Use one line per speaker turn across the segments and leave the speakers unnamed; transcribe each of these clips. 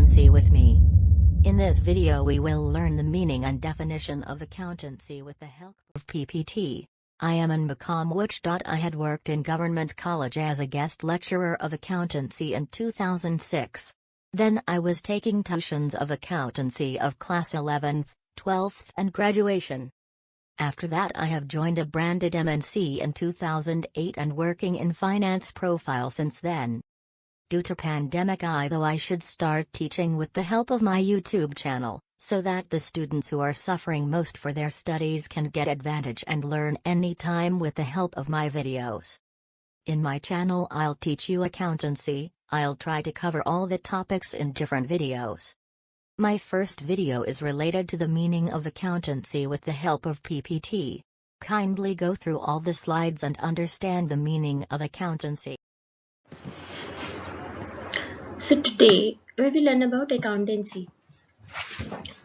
accountancy with me. In this video we will learn the meaning and definition of accountancy with the help of PPT. I am an Makam Witch. I had worked in government college as a guest lecturer of accountancy in 2006. Then I was taking tuitions of accountancy of class 11th, 12th and graduation. After that I have joined a branded MNC in 2008 and working in finance profile since then. Due to pandemic I should start teaching with the help of my YouTube channel, so that the students who are suffering most for their studies can get advantage and learn anytime with the help of my videos. In my channel I'll teach you accountancy. I'll try to cover all the topics in different videos. My first video is related to the meaning of accountancy with the help of PPT. Kindly go through all the slides and understand the meaning of accountancy.
So today we will learn about accountancy.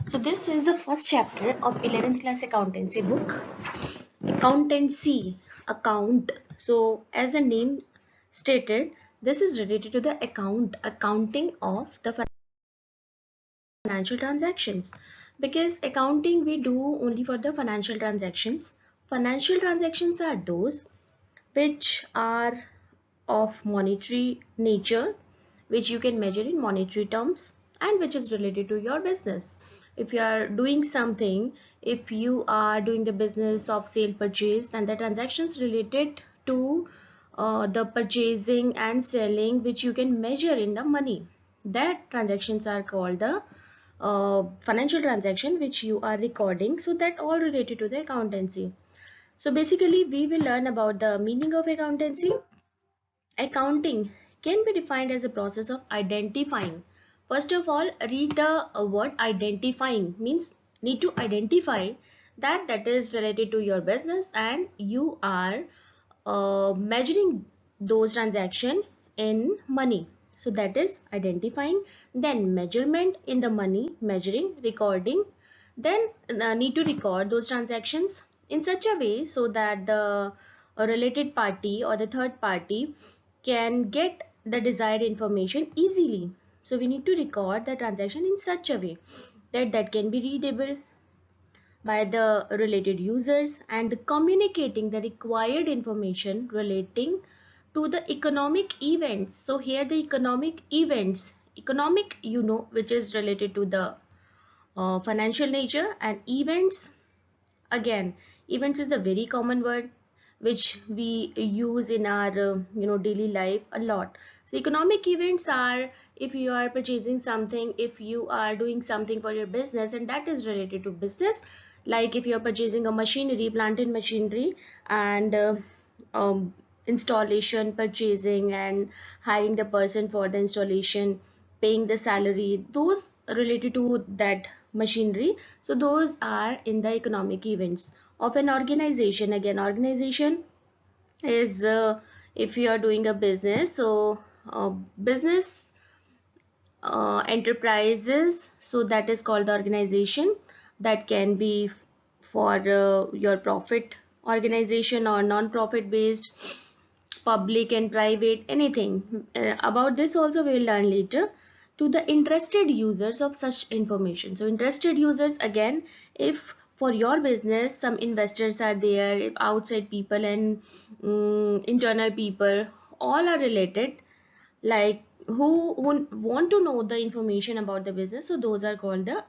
So this is the first chapter of 11th class accountancy book. Accountancy, account. So as the name stated, this is related to the accounting of the financial transactions, because accounting we do only for the financial transactions. Financial transactions are those which are of monetary nature, which you can measure in monetary terms and which is related to your business. If you are doing something, if you are doing the business of sale purchase, and the transactions related to the purchasing and selling which you can measure in the money, that transactions are called the financial transaction which you are recording. So that all related to the accountancy. So basically we will learn about the meaning of accountancy. Accounting can be defined as a process of identifying. First of all, read the word identifying. Means need to identify that is related to your business and you are measuring those transactions in money. So that is identifying. Then measurement in the money, measuring, recording. Then need to record those transactions in such a way so that the related party or the third party can get the desired information easily. So we need to record the transaction in such a way that can be readable by the related users and communicating the required information relating to the economic events. So here the economic events, economic which is related to the financial nature, and events, again events is the very common word which we use in our daily life a lot. So economic events are if you are purchasing something, if you are doing something for your business and that is related to business, like if you are purchasing a machinery, plant and machinery, and installation, purchasing and hiring the person for the installation, paying the salary, those related to that machinery. So those are in the economic events of an organization. Again, organization is if you are doing a business, so business enterprises, so that is called the organization. That can be for your profit organization or non-profit based, public and private, anything. About this also we will learn later. To the interested users of such information. So interested users, again, if for your business some investors are there, if outside people and internal people, all are related, like who want to know the information about the business, so those are called the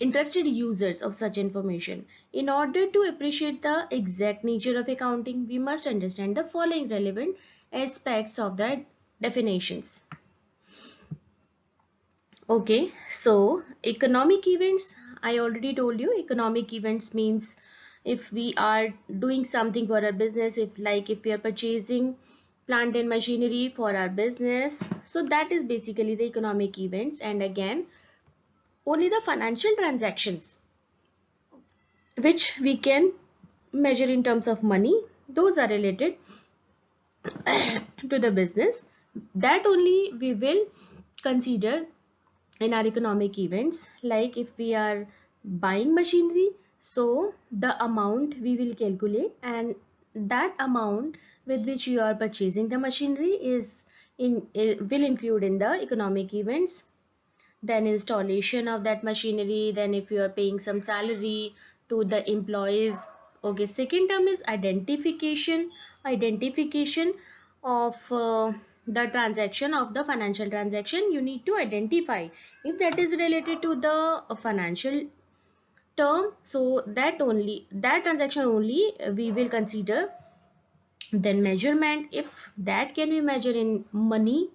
interested users of such information. In order to appreciate the exact nature of accounting, we must understand the following relevant aspects of the definitions. Okay, so economic events, I already told you, economic events means if we are doing something for our business, if we are purchasing plant and machinery for our business, so that is basically the economic events. And again, only the financial transactions which we can measure in terms of money, those are related to the business, that only we will consider in our economic events. Like if we are buying machinery, so the amount we will calculate, and that amount with which you are purchasing the machinery is will include in the economic events. then installation of that machinery, then if you are paying some salary to the employees. Okay, second term is identification. Identification of the transaction, of the financial transaction. You need to identify if that is related to the financial term, so that transaction only we will consider. Then measurement, if that can be measured in money.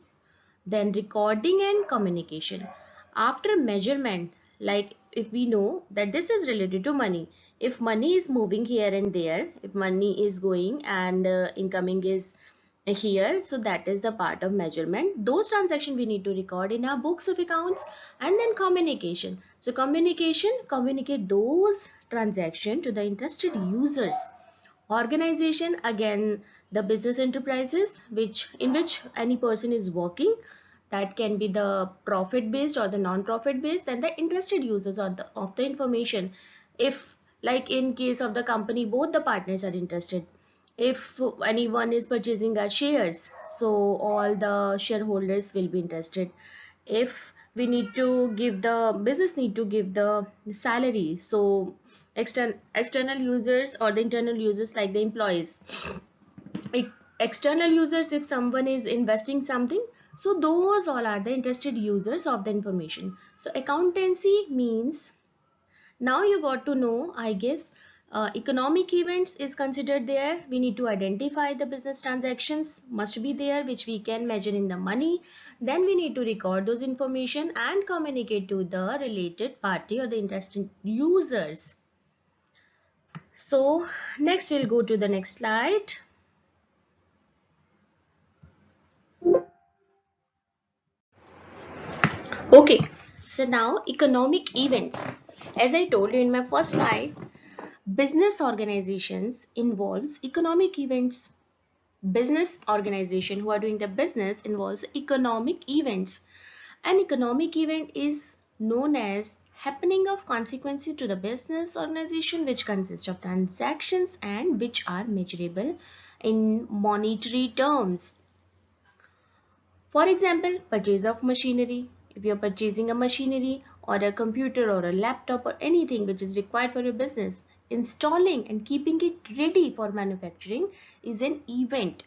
Then recording and communication. After measurement, like if we know that this is related to money, if money is moving here and there, if money is going and incoming is here, so that is the part of measurement. Those transactions we need to record in our books of accounts. And then communication. So communicate those transactions to the interested users. Organization, again, the business enterprises in which any person is working, that can be the profit based or the non-profit based. Then the interested users of the information, if like in case of the company both the partners are interested. If anyone is purchasing our shares, so all the shareholders will be interested. If we need to give, the business need to give the salary, so external users or the internal users like the employees. External users, if someone is investing something, so those all are the interested users of the information. So accountancy means, now you got to know, I guess, economic events is considered there. We need to identify the business transactions must be there, which we can measure in the money. Then we need to record those information and communicate to the related party or the interested users. So next we'll go to the next slide. Okay, so now economic events. As I told you in my first slide, business organizations involves economic events. Business organization who are doing the business involves economic events. An economic event is known as happening of consequences to the business organization which consists of transactions and which are measurable in monetary terms. For example, purchase of machinery. If you are purchasing a machinery or a computer or a laptop or anything which is required for your business, installing and keeping it ready for manufacturing is an event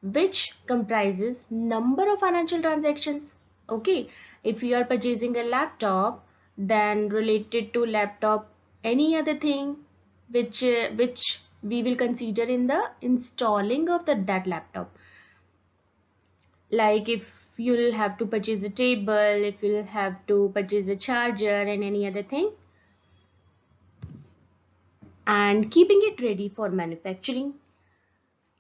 which comprises number of financial transactions. Okay, if you are purchasing a laptop, then related to laptop, any other thing which we will consider in the installing of that laptop. Like if you'll have to purchase a table, if you'll have to purchase a charger and any other thing, and keeping it ready for manufacturing,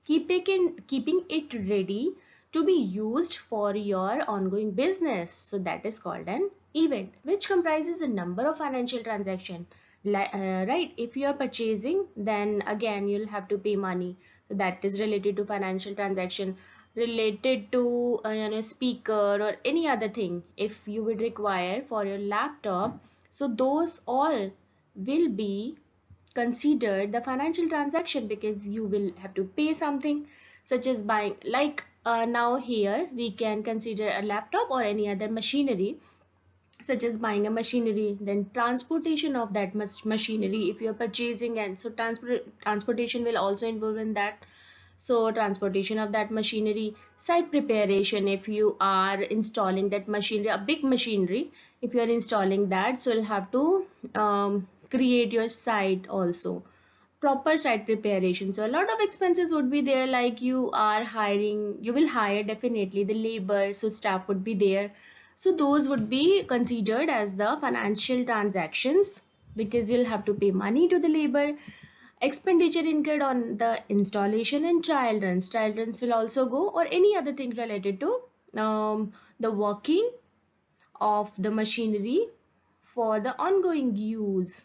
keeping it ready to be used for your ongoing business, so that is called an event which comprises a number of financial transactions. Right, if you are purchasing, then again you'll have to pay money, so that is related to financial transaction. Related to speaker or any other thing if you would require for your laptop, so those all will be considered the financial transaction because you will have to pay something, such as buying, like now here we can consider a laptop or any other machinery, such as buying a machinery, then transportation of that machinery if you're purchasing, and so transportation will also involve in that. So transportation of that machinery, site preparation, if you are installing that machinery, a big machinery, if you are installing that, so you'll have to create your site also, proper site preparation. So a lot of expenses would be there, like you will hire definitely the labor, so staff would be there. So those would be considered as the financial transactions because you'll have to pay money to the labor. Expenditure incurred on the installation and trial runs. Trial runs will also go, or any other thing related to the working of the machinery for the ongoing use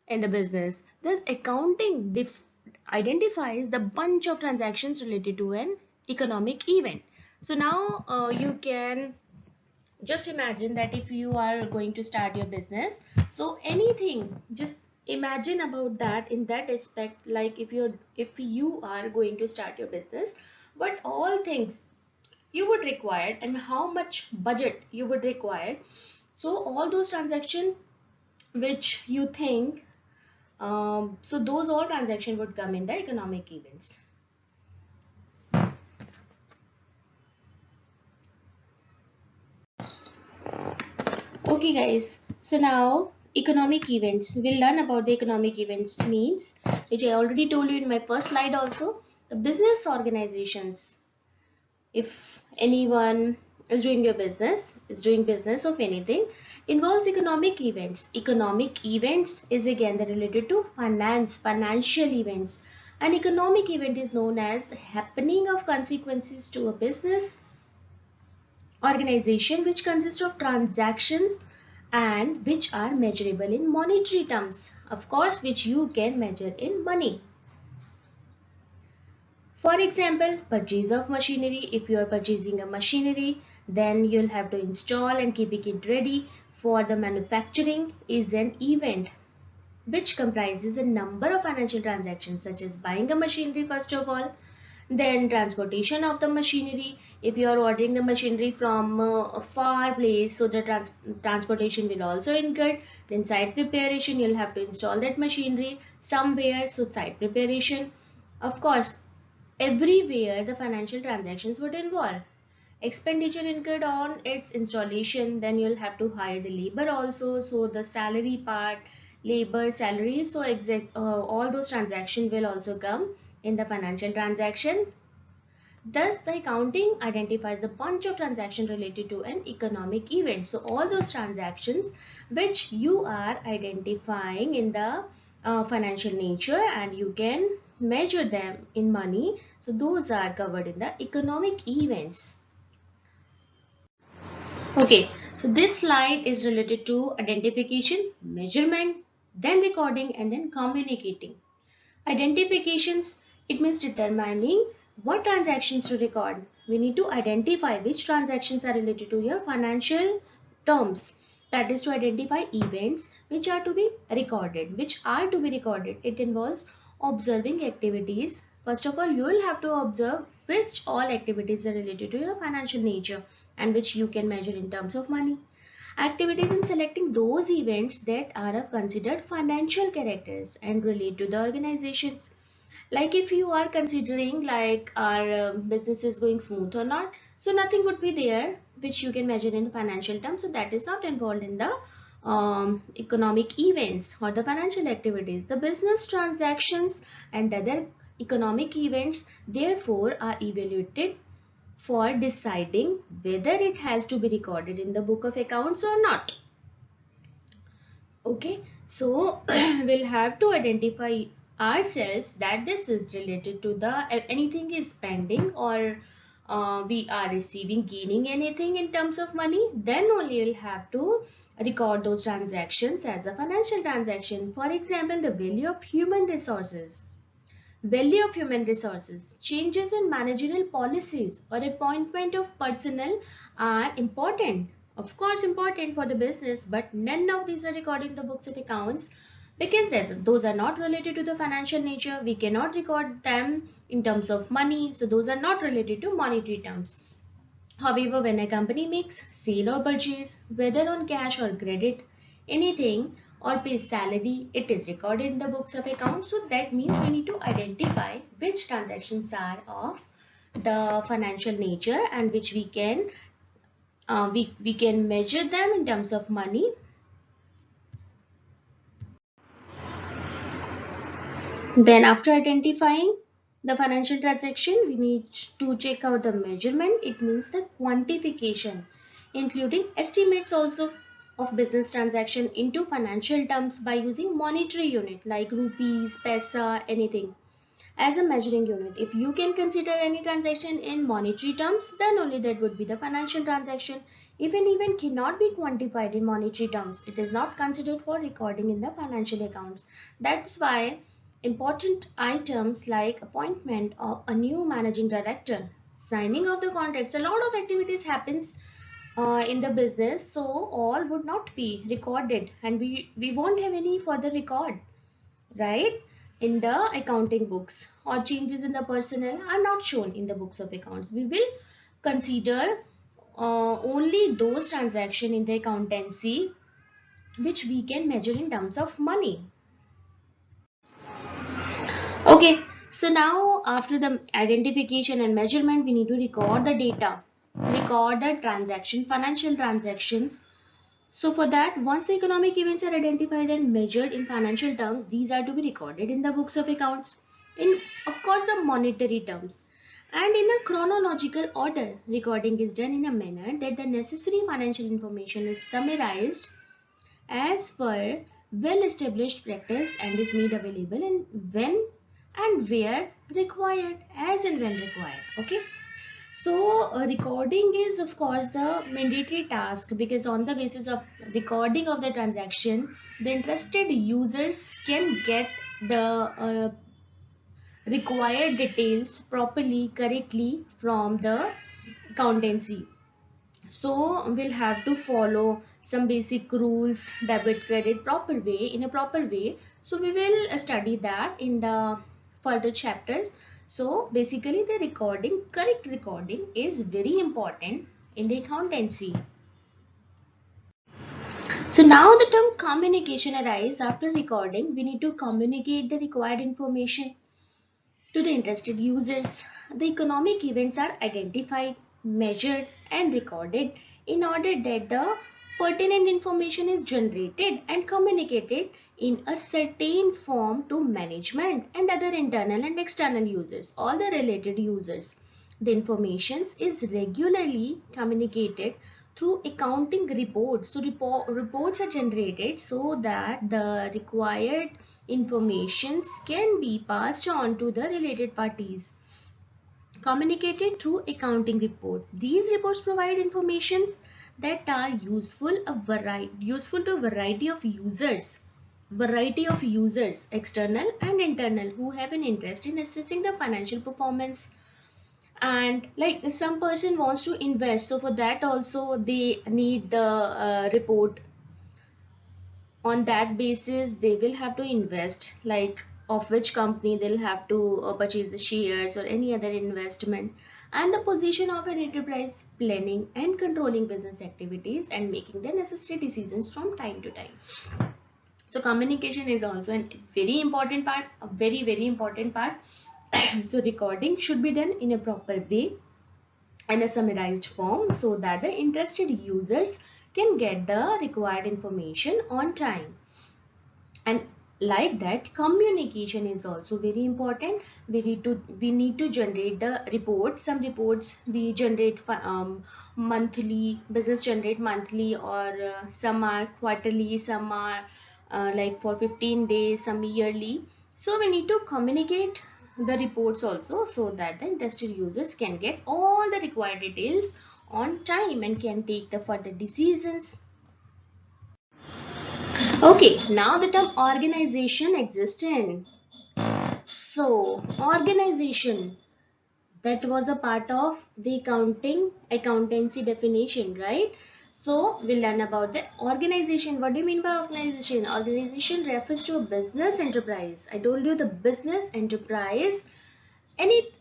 in the business. This accounting identifies the bunch of transactions related to an economic event. So now you can just imagine that if you are going to start your business, so anything, just imagine about that in that aspect, like if you are going to start your business, what all things you would require and how much budget you would require. So all those transactions which you think, so those all transactions would come in the economic events. Okay guys, so now economic events. We'll learn about the economic events means, which I already told you in my first slide also. The business organizations, if anyone is doing your business, is doing business of anything, involves economic events. Economic events is again related to finance, financial events. An economic event is known as the happening of consequences to a business organization which consists of transactions and which are measurable in monetary terms, of course, which you can measure in money. For example, purchase of machinery. If you are purchasing a machinery, then you'll have to install and keeping it ready for the manufacturing is an event which comprises a number of financial transactions such as buying a machinery first of all, then transportation of the machinery. If you are ordering the machinery from a far place, so the transportation will also incur. Then site preparation, you'll have to install that machinery somewhere, so site preparation. Of course, everywhere the financial transactions would involve expenditure incurred on its installation. Then you'll have to hire the labor also, so the salary part, labor salary, so all those transactions will also come in the financial transaction. Thus the accounting identifies a bunch of transactions related to an economic event. So all those transactions which you are identifying in the financial nature and you can measure them in money, so those are covered in the economic events. Okay, so this slide is related to identification, measurement, then recording and then communicating. Identifications, it means determining what transactions to record. We need to identify which transactions are related to your financial terms. That is to identify events which are to be recorded. It involves observing activities. First of all, you will have to observe which all activities are related to your financial nature and which you can measure in terms of money. Activities in selecting those events that are of considered financial characters and relate to the organizations. Like if you are considering like our business is going smooth or not, so nothing would be there which you can measure in the financial terms, so that is not involved in the economic events or the financial activities. The business transactions and other economic events therefore are evaluated for deciding whether it has to be recorded in the book of accounts or not. Okay, so we'll have to identify ourselves that this is related to the anything is pending or we are receiving, gaining anything in terms of money, then only you'll have to record those transactions as a financial transaction. For example, the value of human resources. Value of human resources. Changes in managerial policies or appointment of personnel are important. Of course, important for the business, but none of these are recorded in the books of accounts because those are not related to the financial nature. We cannot record them in terms of money, so those are not related to monetary terms. However, when a company makes sale or purchase, whether on cash or credit, anything or pays salary, it is recorded in the books of accounts. So that means we need to identify which transactions are of the financial nature and which we can measure them in terms of money. Then after identifying the financial transaction, we need to check out the measurement. It means the quantification, including estimates also of business transaction into financial terms by using monetary unit like rupees, paisa, anything as a measuring unit. If you can consider any transaction in monetary terms, then only that would be the financial transaction. If an event cannot be quantified in monetary terms, it is not considered for recording in the financial accounts. That's why important items like appointment of a new managing director, signing of the contracts, a lot of activities happens in the business, so all would not be recorded and we won't have any further record, right, in the accounting books, or changes in the personnel are not shown in the books of accounts. We will consider only those transactions in the accountancy which we can measure in terms of money. Okay, so now after the identification and measurement, we need to record the data, record the transaction, financial transactions. So for that, once the economic events are identified and measured in financial terms, these are to be recorded in the books of accounts, in of course the monetary terms, and in a chronological order. Recording is done in a manner that the necessary financial information is summarized as per well established practice and is made available and when and where required, as and when required. Okay, so recording is of course the mandatory task, because on the basis of recording of the transaction, the interested users can get the required details properly, correctly from the accountancy. So we'll have to follow some basic rules, debit credit proper way, in a proper way. So we will study that in the further chapters. So basically the recording, correct recording is very important in the accountancy. So now the term communication arises. After recording, we need to communicate the required information to the interested users. The economic events are identified, measured, and recorded in order that the pertinent information is generated and communicated in a certain form to management and other internal and external users, all the related users. The information is regularly communicated through accounting reports. So reports are generated so that the required informations can be passed on to the related parties. Communicated through accounting reports. These reports provide informations that are useful to a variety of users. External and internal, who have an interest in assessing the financial performance. And like some person wants to invest, so for that also they need the report. On that basis they will have to invest, like of which company they'll have to purchase the shares or any other investment, and the position of an enterprise, planning and controlling business activities and making the necessary decisions from time to time. So communication is also a very important part, a very important part. So recording should be done in a proper way and a summarized form so that the interested users can get the required information on time. And like that, communication is also very important. We need to generate the reports. Some reports we generate monthly, business generate monthly, or some are quarterly, some are like for 15 days, some yearly. So we need to communicate the reports also so that the interested users can get all the required details on time and can take the further decisions. Okay, now the term organization exists in. So, organization, that was a part of the accountancy definition, right? So, we'll learn about the organization. What do you mean by organization? Organization refers to a business enterprise. I told you the business enterprise, any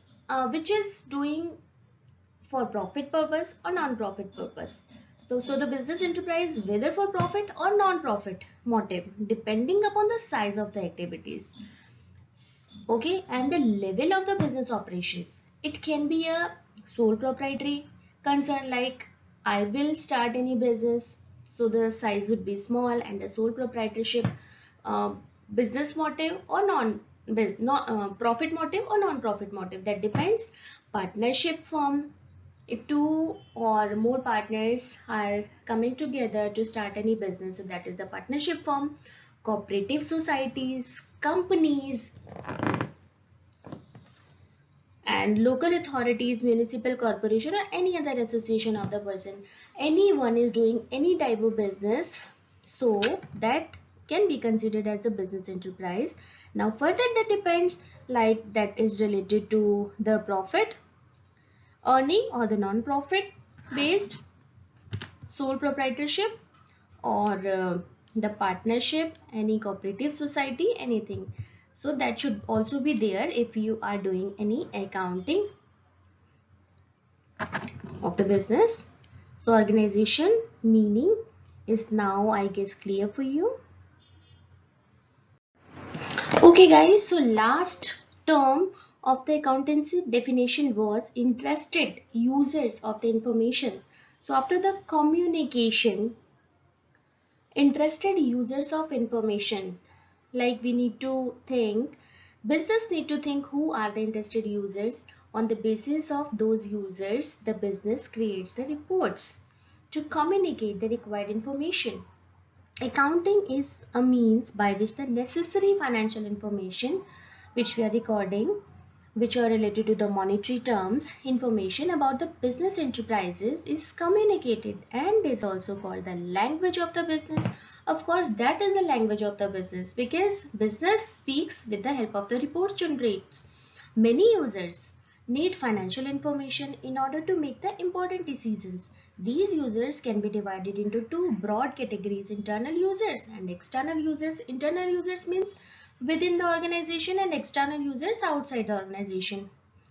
which is doing for profit purpose or non-profit purpose. So the business enterprise, whether for profit or non-profit motive, depending upon the size of the activities, okay, and the level of the business operations. It can be a sole proprietary concern, like I will start any business, so the size would be small, and the sole proprietorship uh, business motive or profit motive or non-profit motive, that depends. Partnership form, if two or more partners are coming together to start any business, so that is the partnership form. Cooperative societies, companies, and local authorities, municipal corporation, or any other association of the person, anyone is doing any type of business, so that can be considered as the business enterprise. Now further, that depends, like that is related to the profit earning or the non-profit based sole proprietorship, or the partnership, any cooperative society, anything. So that should also be there if you are doing any accounting of the business. So organization meaning is now, I guess, clear for you. Okay guys, so last term of the accountancy definition was interested users of the information. So after the communication, interested users of information, like we need to think, business need to think who are the interested users. On the basis of those users, the business creates the reports to communicate the required information. Accounting is a means by which the necessary financial information which we are recording, which are related to the monetary terms, information about the business enterprises is communicated, and is also called the language of the business. Of course, that is the language of the business because business speaks with the help of the reports generates. Many users need financial information in order to make the important decisions. These users can be divided into two broad categories: internal users and external users. Internal users means within the organization, and external users outside the organization,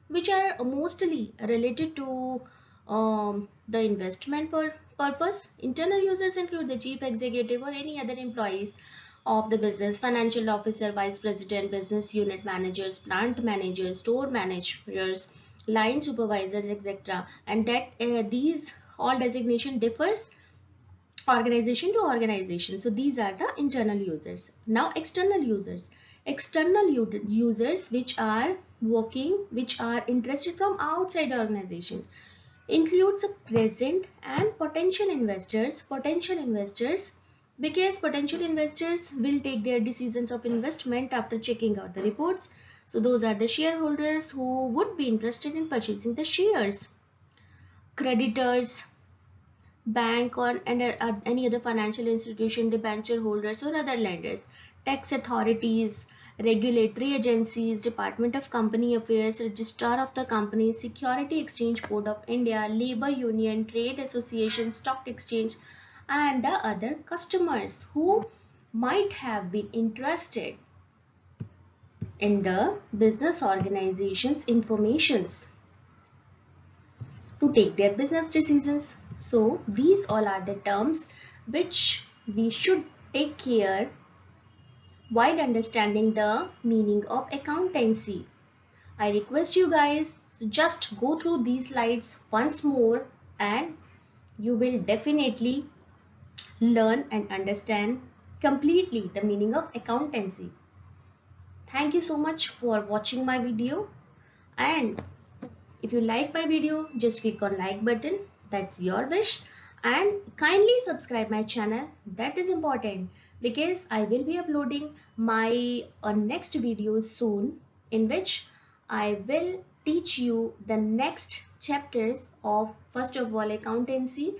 which are mostly related to the investment purpose. Internal users include the chief executive or any other employees of the business, financial officer, vice president, business unit managers, plant managers, store managers, line supervisors, etc. And that these all designation differs organization to organization. So these are the internal users. Now external users. External users which are working, which are interested from outside the organization, includes present and potential investors. Potential investors because potential investors will take their decisions of investment after checking out the reports. So those are the shareholders who would be interested in purchasing the shares. Creditors, bank or any other financial institution, debenture holders or other lenders. Tax authorities, regulatory agencies, Department of Company Affairs, Registrar of the Company, Security Exchange Board of India, Labor Union, Trade Association, Stock Exchange, and the other customers who might have been interested in the business organization's informations to take their business decisions. So these all are the terms which we should take care while understanding the meaning of accountancy. I request you guys to just go through these slides once more and you will definitely learn and understand completely the meaning of accountancy. Thank you so much for watching my video, and if you like my video, just click on like button, that's your wish, and kindly subscribe my channel. That is important because I will be uploading my next videos soon, in which I will teach you the next chapters of, first of all, accountancy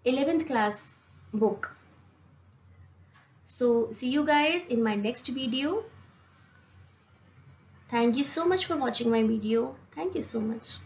11th class book. So see you guys in my next video. Thank you so much for watching my video. Thank you so much.